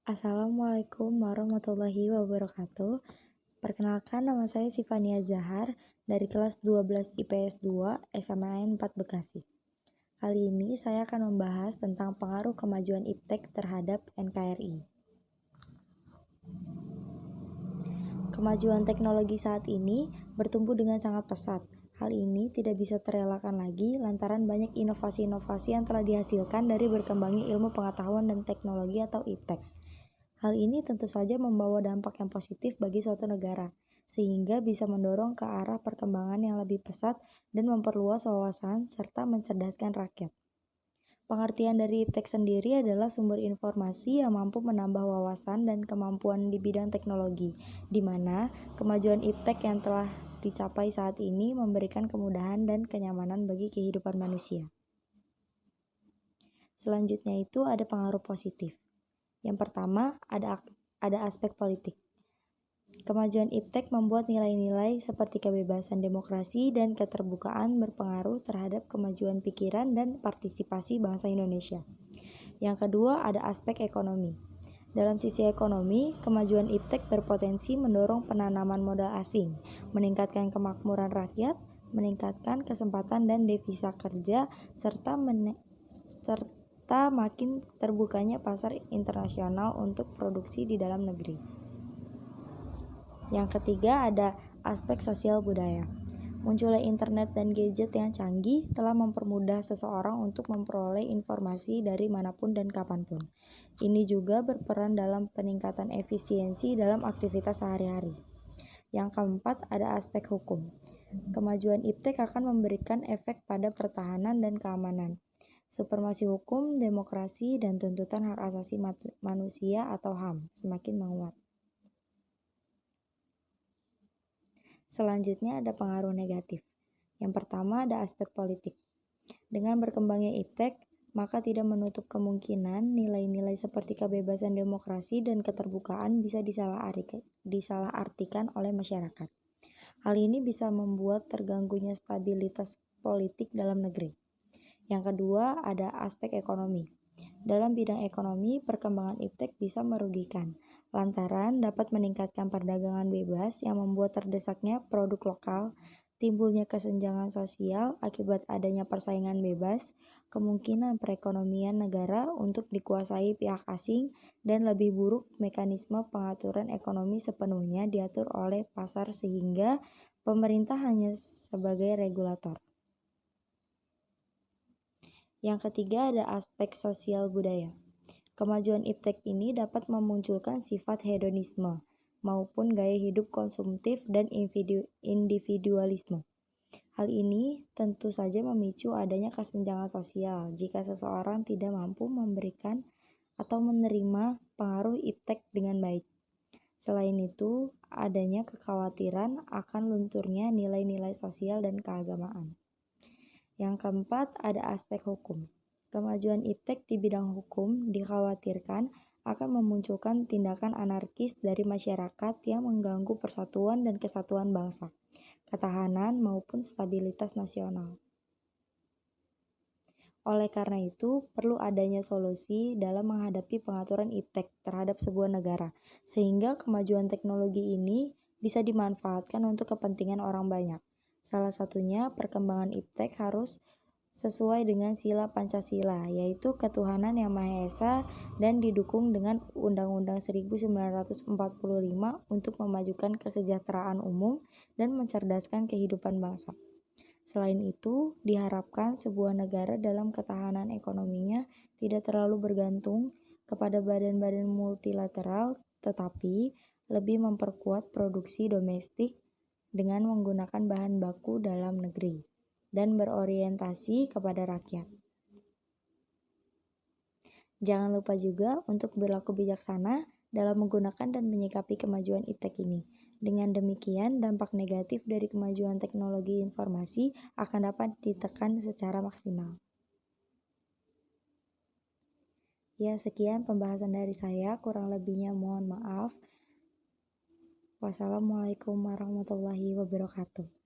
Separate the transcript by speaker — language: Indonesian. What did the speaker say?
Speaker 1: Assalamualaikum warahmatullahi wabarakatuh. Perkenalkan, nama saya Sifania Zahar dari kelas 12 IPS 2 SMAN 4 Bekasi. Kali ini saya akan membahas tentang pengaruh kemajuan iptek terhadap NKRI. Kemajuan teknologi saat ini bertumbuh dengan sangat pesat. Hal ini tidak bisa terelakkan lagi lantaran banyak inovasi-inovasi yang telah dihasilkan dari berkembangnya ilmu pengetahuan dan teknologi atau iptek. Hal ini tentu saja membawa dampak yang positif bagi suatu negara, sehingga bisa mendorong ke arah perkembangan yang lebih pesat dan memperluas wawasan serta mencerdaskan rakyat. Pengertian dari iptek sendiri adalah sumber informasi yang mampu menambah wawasan dan kemampuan di bidang teknologi, di mana kemajuan iptek yang telah dicapai saat ini memberikan kemudahan dan kenyamanan bagi kehidupan manusia. Selanjutnya itu ada pengaruh positif. Yang pertama, ada aspek politik. Kemajuan iptek membuat nilai-nilai seperti kebebasan demokrasi dan keterbukaan berpengaruh terhadap kemajuan pikiran dan partisipasi bangsa Indonesia. Yang kedua, ada aspek ekonomi. Dalam sisi ekonomi, kemajuan iptek berpotensi mendorong penanaman modal asing, meningkatkan kemakmuran rakyat, meningkatkan kesempatan dan devisa kerja, serta makin terbukanya pasar internasional untuk produksi di dalam negeri. Yang ketiga ada aspek sosial budaya. Munculnya internet dan gadget yang canggih telah mempermudah seseorang untuk memperoleh informasi dari manapun dan kapanpun. Ini juga berperan dalam peningkatan efisiensi dalam aktivitas sehari-hari. Yang keempat ada aspek hukum. Kemajuan iptek akan memberikan efek pada pertahanan dan keamanan. Supremasi hukum, demokrasi, dan tuntutan hak asasi manusia atau HAM semakin menguat. Selanjutnya ada pengaruh negatif. Yang pertama ada aspek politik. Dengan berkembangnya iptek, maka tidak menutup kemungkinan nilai-nilai seperti kebebasan demokrasi dan keterbukaan bisa disalahartikan oleh masyarakat. Hal ini bisa membuat terganggunya stabilitas politik dalam negeri. Yang kedua ada aspek ekonomi. Dalam bidang ekonomi, perkembangan iptek bisa merugikan, lantaran dapat meningkatkan perdagangan bebas yang membuat terdesaknya produk lokal, timbulnya kesenjangan sosial akibat adanya persaingan bebas, kemungkinan perekonomian negara untuk dikuasai pihak asing, dan lebih buruk mekanisme pengaturan ekonomi sepenuhnya diatur oleh pasar sehingga pemerintah hanya sebagai regulator. Yang ketiga ada aspek sosial budaya. Kemajuan iptek ini dapat memunculkan sifat hedonisme maupun gaya hidup konsumtif dan individualisme. Hal ini tentu saja memicu adanya kesenjangan sosial jika seseorang tidak mampu memberikan atau menerima pengaruh iptek dengan baik. Selain itu, adanya kekhawatiran akan lunturnya nilai-nilai sosial dan keagamaan. Yang keempat, ada aspek hukum. Kemajuan iptek di bidang hukum dikhawatirkan akan memunculkan tindakan anarkis dari masyarakat yang mengganggu persatuan dan kesatuan bangsa, ketahanan maupun stabilitas nasional. Oleh karena itu, perlu adanya solusi dalam menghadapi pengaturan iptek terhadap sebuah negara, sehingga kemajuan teknologi ini bisa dimanfaatkan untuk kepentingan orang banyak. Salah satunya, perkembangan iptek harus sesuai dengan sila Pancasila, yaitu ketuhanan yang Maha Esa dan didukung dengan Undang-Undang 1945 untuk memajukan kesejahteraan umum dan mencerdaskan kehidupan bangsa. Selain itu, diharapkan sebuah negara dalam ketahanan ekonominya tidak terlalu bergantung kepada badan-badan multilateral, tetapi lebih memperkuat produksi domestik dengan menggunakan bahan baku dalam negeri dan berorientasi kepada rakyat. Jangan lupa juga untuk berlaku bijaksana dalam menggunakan dan menyikapi kemajuan iptek ini. Dengan demikian, dampak negatif dari kemajuan teknologi informasi akan dapat ditekan secara maksimal. Ya, sekian pembahasan dari saya, kurang lebihnya mohon maaf. Wassalamualaikum warahmatullahi wabarakatuh.